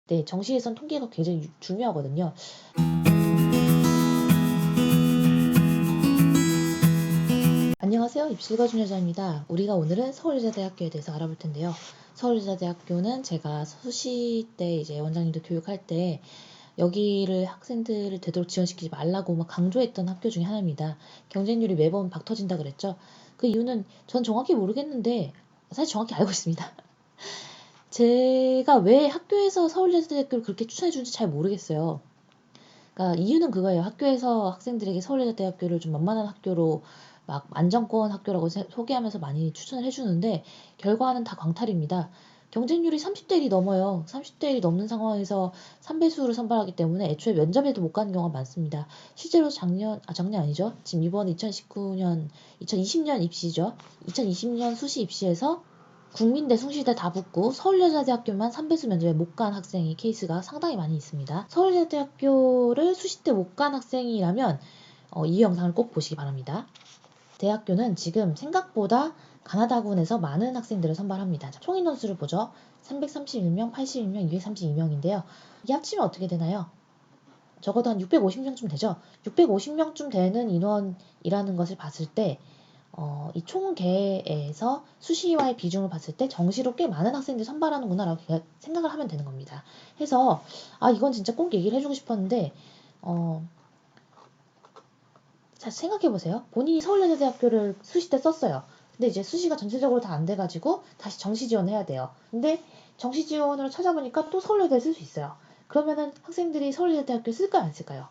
네, 정시에선 통계가 굉장히 중요하거든요. 안녕하세요. 입시가준 여자입니다. 우리가 오늘은 서울여자대학교에 대해서 알아볼 텐데요. 서울여자대학교는 제가 수시 때 이제 원장님도 교육할 때 여기를 학생들을 되도록 지원시키지 말라고 막 강조했던 학교 중에 하나입니다. 경쟁률이 매번 박 터진다 그랬죠. 그 이유는 전 정확히 모르겠는데 사실 정확히 알고 있습니다. 제가 왜 학교에서 서울여자대학교를 그렇게 추천해주는지 잘 모르겠어요. 그러니까 이유는 그거예요. 학교에서 학생들에게 서울여자대학교를 좀 만만한 학교로 막 안정권 학교라고 소개하면서 많이 추천을 해주는데 결과는 다 광탈입니다. 경쟁률이 30대 1이 넘어요. 30대 1이 넘는 상황에서 3배수를 선발하기 때문에 애초에 면접에도 못 가는 경우가 많습니다. 실제로 작년 아니죠. 지금 이번 2020년 입시죠. 2020년 수시 입시에서 국민대, 숭실대 다 붙고 서울여자대학교만 3배수 면접에 못 간 학생의 케이스가 상당히 많이 있습니다. 서울여자대학교를 수시 때 못 간 학생이라면 이 영상을 꼭 보시기 바랍니다. 대학교는 지금 생각보다 가나다군에서 많은 학생들을 선발합니다. 총 인원수를 보죠. 331명, 81명, 232명인데요. 이게 합치면 어떻게 되나요? 적어도 한 650명쯤 되죠. 650명쯤 되는 인원이라는 것을 봤을 때 이 총계에서 수시와의 비중을 봤을 때 정시로 꽤 많은 학생들이 선발하는구나라고 생각을 하면 되는 겁니다. 해서 이건 진짜 꼭 얘기를 해주고 싶었는데 자 생각해보세요. 본인이 서울여자대학교를 수시 때 썼어요. 근데 이제 수시가 전체적으로 다 안 돼가지고 다시 정시 지원해야 돼요. 근데 정시 지원으로 찾아보니까 또 서울여대에 쓸 수 있어요. 그러면은 학생들이 서울여자대학교 쓸까요 안 쓸까요?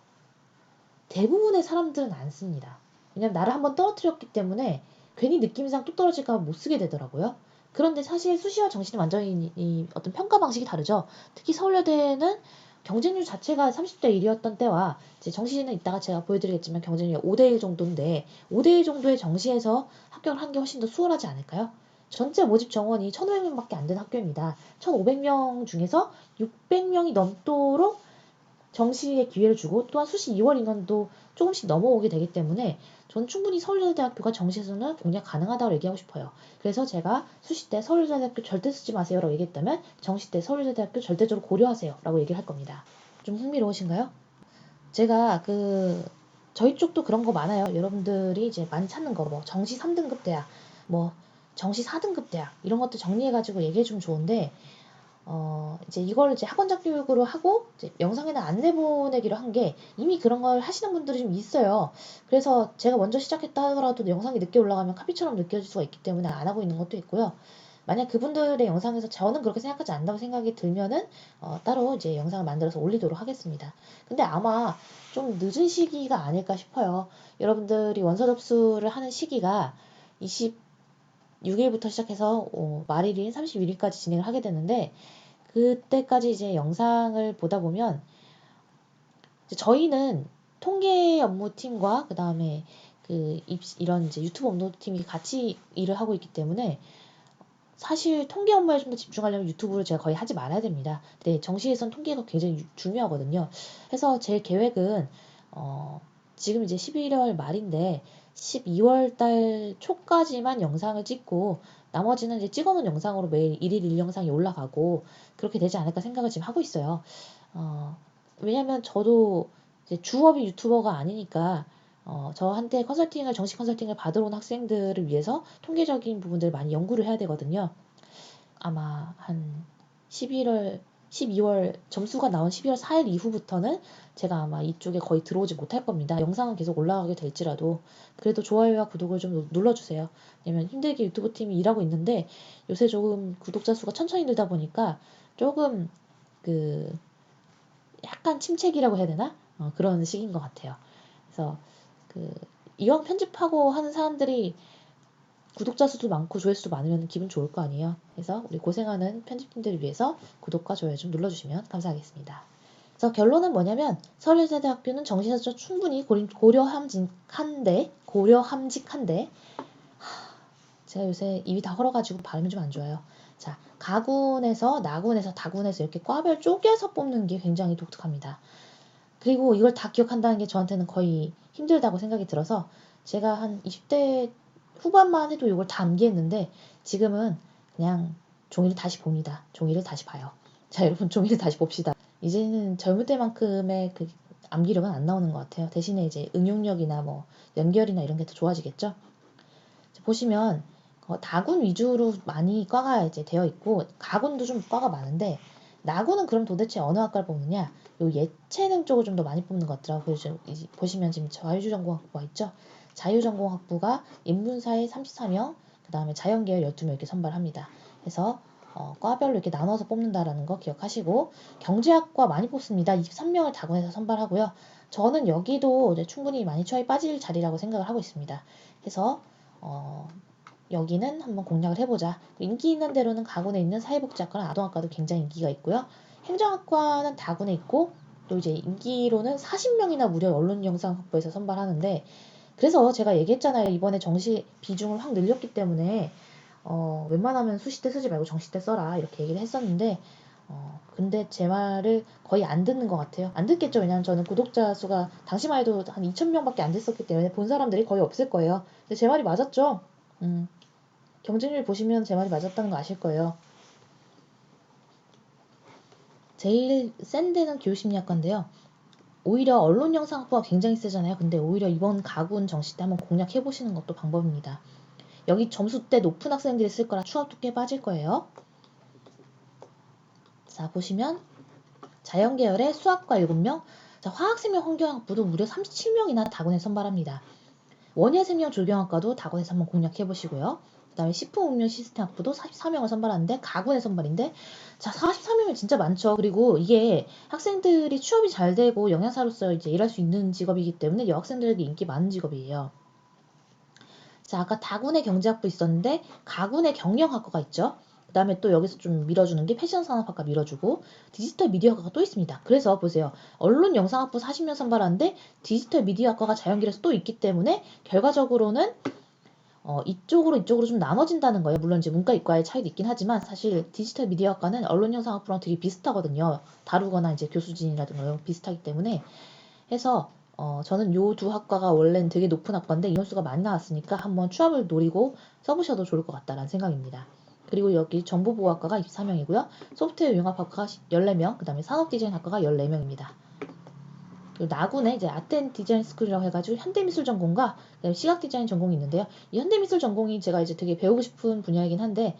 대부분의 사람들은 안 씁니다. 왜냐면 나를 한번 떨어뜨렸기 때문에 괜히 느낌상 또 떨어질까 봐 못 쓰게 되더라고요. 그런데 사실 수시와 정시는 완전히 이 어떤 평가 방식이 다르죠. 특히 서울여대는 경쟁률 자체가 30대 1이었던 때와 이제 정시는 이따가 제가 보여드리겠지만 경쟁률이 5대 1 정도인데 5대 1 정도의 정시에서 합격을 한 게 훨씬 더 수월하지 않을까요? 전체 모집 정원이 1,500명밖에 안 되는 학교입니다. 1,500명 중에서 600명이 넘도록 정시에 기회를 주고 또한 수시 2월 인원도 조금씩 넘어오게 되기 때문에 저는 충분히 서울여자대학교가 정시에서는 공략 가능하다고 얘기하고 싶어요. 그래서 제가 수시 때 서울여자대학교 절대 쓰지 마세요라고 얘기했다면 정시 때 서울여자대학교 절대적으로 고려하세요라고 얘기를 할 겁니다. 좀 흥미로우신가요? 제가 저희 쪽도 그런 거 많아요. 여러분들이 이제 많이 찾는 거 뭐 정시 3등급 대학, 뭐 정시 4등급 대학 이런 것도 정리해가지고 얘기해주면 좋은데 이제 이걸 이제 학원장 교육으로 하고 이제 영상에는 안 내보내기로 한 게 이미 그런 걸 하시는 분들이 좀 있어요. 그래서 제가 먼저 시작했다 하더라도 영상이 늦게 올라가면 카피처럼 느껴질 수가 있기 때문에 안 하고 있는 것도 있고요. 만약 그분들의 영상에서 저는 그렇게 생각하지 않는다고 생각이 들면은 따로 이제 영상을 만들어서 올리도록 하겠습니다. 근데 아마 좀 늦은 시기가 아닐까 싶어요. 여러분들이 원서 접수를 하는 시기가 26일부터 시작해서 말일인 31일까지 진행을 하게 되는데 그때까지 이제 영상을 보다 보면 이제 저희는 통계 업무팀과 그 다음에 이런 이제 유튜브 업로드팀이 같이 일을 하고 있기 때문에 사실 통계 업무에 좀 더 집중하려면 유튜브를 제가 거의 하지 말아야 됩니다. 네, 정시에선 통계가 굉장히 중요하거든요. 그래서 제 계획은 지금 이제 11월 말인데 12월 달 초까지만 영상을 찍고 나머지는 이제 찍어놓은 영상으로 매일 1일 1영상이 올라가고 그렇게 되지 않을까 생각을 지금 하고 있어요. 왜냐면 저도 이제 주업이 유튜버가 아니니까 저한테 정식 컨설팅을 받으러 온 학생들을 위해서 통계적인 부분들을 많이 연구를 해야 되거든요. 아마 한 12월 점수가 나온 12월 4일 이후부터는 제가 아마 이쪽에 거의 들어오지 못할 겁니다. 영상은 계속 올라가게 될지라도 그래도 좋아요와 구독을 좀 눌러주세요. 왜냐면 힘들게 유튜브 팀이 일하고 있는데 요새 조금 구독자 수가 천천히 늘다 보니까 조금 약간 침체기라고 해야 되나? 그런 시기인 것 같아요. 그래서 이왕 편집하고 하는 사람들이 구독자 수도 많고 조회수도 많으면 기분 좋을 거 아니에요. 그래서 우리 고생하는 편집팀들을 위해서 구독과 좋아요 좀 눌러주시면 감사하겠습니다. 그래서 결론은 뭐냐면 서울여자대학교는 정시에서 충분히 고려함직한데 제가 요새 입이 다 헐어가지고 발음이 좀 안 좋아요. 자, 가군에서 나군에서 다군에서 이렇게 과별 쪼개서 뽑는 게 굉장히 독특합니다. 그리고 이걸 다 기억한다는 게 저한테는 거의 힘들다고 생각이 들어서 제가 한 20대 후반만 해도 이걸 다 암기했는데 지금은 그냥 종이를 다시 봅니다. 종이를 다시 봐요. 자, 여러분 종이를 다시 봅시다. 이제는 젊을 때만큼의 그 암기력은 안 나오는 것 같아요. 대신에 이제 응용력이나 뭐 연결이나 이런 게 더 좋아지겠죠. 자, 보시면 다군 위주로 많이 과가 이제 되어 있고 가군도 좀 과가 많은데 나군은 그럼 도대체 어느 학과를 뽑느냐? 요 예체능 쪽을 좀 더 많이 뽑는 것 같더라고요. 보시면 지금 자유전공학부가 있죠. 자유전공학부가 인문사회 34명, 그 다음에 자연계열 12명 이렇게 선발합니다. 그래서 과별로 이렇게 나눠서 뽑는다라는 거 기억하시고 경제학과 많이 뽑습니다. 23명을 다군에서 선발하고요. 저는 여기도 이제 충분히 많이 추합이 빠질 자리라고 생각을 하고 있습니다. 해서 여기는 한번 공략을 해보자. 인기 있는 대로는 가군에 있는 사회복지학과나 아동학과도 굉장히 인기가 있고요. 행정학과는 다군에 있고 또 이제 인기로는 40명이나 무려 언론영상학부에서 선발하는데 그래서 제가 얘기했잖아요. 이번에 정시 비중을 확 늘렸기 때문에 웬만하면 수시때 쓰지 말고 정시때 써라 이렇게 얘기를 했었는데 근데 제 말을 거의 안 듣는 것 같아요. 안 듣겠죠. 왜냐하면 저는 구독자 수가 당시만 해도 한 2,000명밖에 안 됐었기 때문에 본 사람들이 거의 없을 거예요. 근데 제 말이 맞았죠. 경쟁률 보시면 제 말이 맞았다는 거 아실 거예요. 제일 센 데는 교육심리학과인데요. 오히려 언론영상학부가 굉장히 세잖아요. 근데 오히려 이번 가군 정시 때 한번 공략해보시는 것도 방법입니다. 여기 점수대 높은 학생들이 쓸 거라 추합도 꽤 빠질 거예요. 자, 보시면 자연계열의 수학과 7명, 자, 화학생명 환경학부도 무려 37명이나 다군에 선발합니다. 원예생명 조경학과도 다군에서 한번 공략해보시고요. 그 다음에 식품응용 시스템학부도 44명을 선발하는데 가군의 선발인데 자 44명이 진짜 많죠. 그리고 이게 학생들이 취업이 잘 되고 영양사로서 이제 일할 수 있는 직업이기 때문에 여학생들에게 인기 많은 직업이에요. 자 아까 다군의 경제학부 있었는데 가군의 경영학과가 있죠. 그 다음에 또 여기서 좀 밀어주는 게 패션산업학과 밀어주고 디지털 미디어학과가 또 있습니다. 그래서 보세요. 언론영상학부 40명 선발하는데 디지털 미디어학과가 자연계열에서 또 있기 때문에 결과적으로는 이쪽으로 좀 나눠진다는 거예요. 물론 이제 문과 이과의 차이도 있긴 하지만 사실 디지털 미디어학과는 언론영상학부랑 되게 비슷하거든요. 다루거나 이제 교수진이라든가 비슷하기 때문에 해서 저는 요 두 학과가 원래는 되게 높은 학과인데 인원수가 많이 나왔으니까 한번 추합을 노리고 써보셔도 좋을 것 같다라는 생각입니다. 그리고 여기 정보보호학과가 24명이고요. 소프트웨어 융합학과가 14명, 그 다음에 산업디자인학과가 14명입니다. 그리고 나군에 이제 아트 디자인 스쿨이라고 해가지고 현대미술 전공과 시각 디자인 전공이 있는데요. 이 현대미술 전공이 제가 이제 되게 배우고 싶은 분야이긴 한데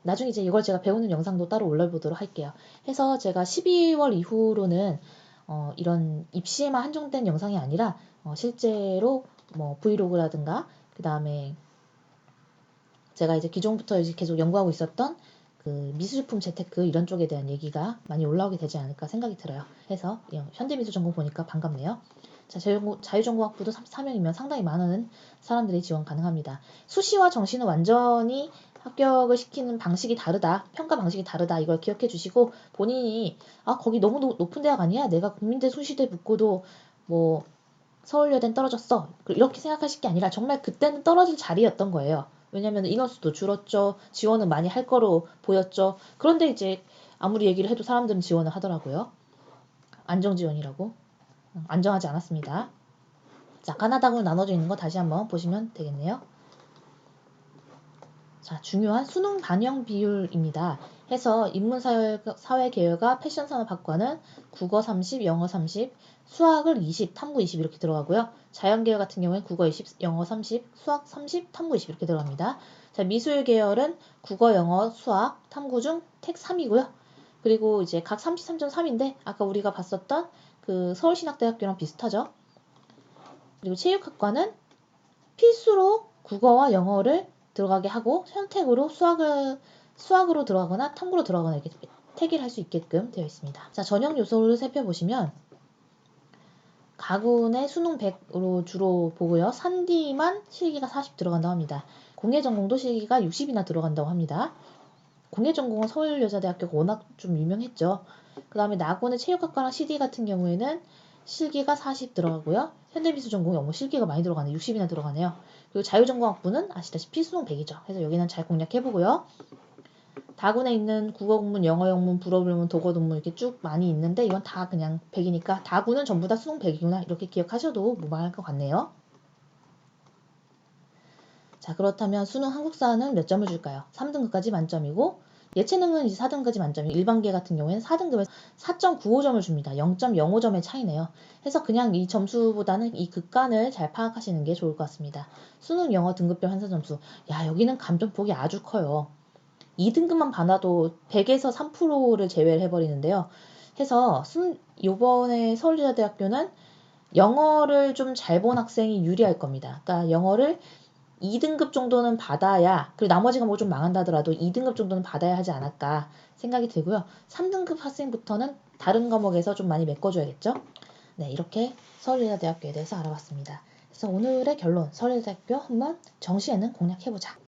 나중에 이제 이걸 제가 배우는 영상도 따로 올려보도록 할게요. 해서 제가 12월 이후로는 이런 입시에만 한정된 영상이 아니라 실제로 뭐 브이로그라든가 그 다음에 제가 이제 기존부터 이제 계속 연구하고 있었던 그 미술품 재테크 이런 쪽에 대한 얘기가 많이 올라오게 되지 않을까 생각이 들어요. 해서 현대미술 전공 보니까 반갑네요. 자, 자유전공학부도 34명이면 상당히 많은 사람들이 지원 가능합니다. 수시와 정시는 완전히 합격을 시키는 방식이 다르다. 평가 방식이 다르다. 이걸 기억해 주시고 본인이 거기 너무 높은 대학 아니야? 내가 국민대 수시대 붙고도 뭐 서울여대는 떨어졌어. 이렇게 생각하실 게 아니라 정말 그때는 떨어질 자리였던 거예요. 왜냐면 인원수도 줄었죠. 지원은 많이 할 거로 보였죠. 그런데 이제 아무리 얘기를 해도 사람들은 지원을 하더라고요. 안정지원이라고. 안정하지 않았습니다. 자, 가나다군으로 나눠져 있는 거 다시 한번 보시면 되겠네요. 자, 중요한 수능 반영 비율입니다. 해서 인문사회계열과 패션산업학과는 국어 30, 영어 30, 수학을 20, 탐구 20 이렇게 들어가고요. 자연계열 같은 경우에는 국어 20, 영어 30, 수학 30, 탐구 20 이렇게 들어갑니다. 자, 미술계열은 국어, 영어, 수학, 탐구 중 택 3이고요. 그리고 이제 각 33.3인데 아까 우리가 봤었던 그 서울신학대학교랑 비슷하죠. 그리고 체육학과는 필수로 국어와 영어를 들어가게 하고 선택으로 수학으로 들어가거나 탐구로 들어가거나 이렇게 택일 할 수 있게끔 되어 있습니다. 자, 전형 요소를 살펴보시면 가군의 수능 100으로 주로 보고요. 산디만 실기가 40 들어간다고 합니다. 공예전공도 실기가 60이나 들어간다고 합니다. 공예전공은 서울여자대학교가 워낙 좀 유명했죠. 그 다음에 나군의 체육학과랑 CD 같은 경우에는 실기가 40 들어가고요. 현대미술전공이 실기가 많이 들어가네요. 60이나 들어가네요. 그리고 자유전공학부는 아시다시피 수능 100이죠. 그래서 여기는 잘 공략해보고요. 다군에 있는 국어국문, 영어영문, 불어불문, 독어동문 이렇게 쭉 많이 있는데 이건 다 그냥 100이니까 다군은 전부 다 수능 100이구나 이렇게 기억하셔도 무방할 것 같네요. 자, 그렇다면 수능 한국사는 몇 점을 줄까요? 3등급까지 만점이고 예체능은 이제 4등급이 만점이 일반계 같은 경우에는 4등급에서 4.95점을 줍니다. 0.05점의 차이네요. 그래서 그냥 이 점수보다는 이 극간을 잘 파악하시는 게 좋을 것 같습니다. 수능 영어 등급별 환산 점수. 야, 여기는 감점폭이 아주 커요. 2등급만 받아도 100에서 3%를 제외를 해버리는데요. 해서 요번에 서울여자대학교는 영어를 좀 잘 본 학생이 유리할 겁니다. 그러니까 영어를 2등급 정도는 받아야, 그리고 나머지가 뭐 좀 망한다 하더라도 2등급 정도는 받아야 하지 않을까 생각이 들고요. 3등급 학생부터는 다른 과목에서 좀 많이 메꿔줘야겠죠. 네, 이렇게 서울여자대학교에 대해서 알아봤습니다. 그래서 오늘의 결론, 서울여자대학교 한번 정시에는 공략해보자.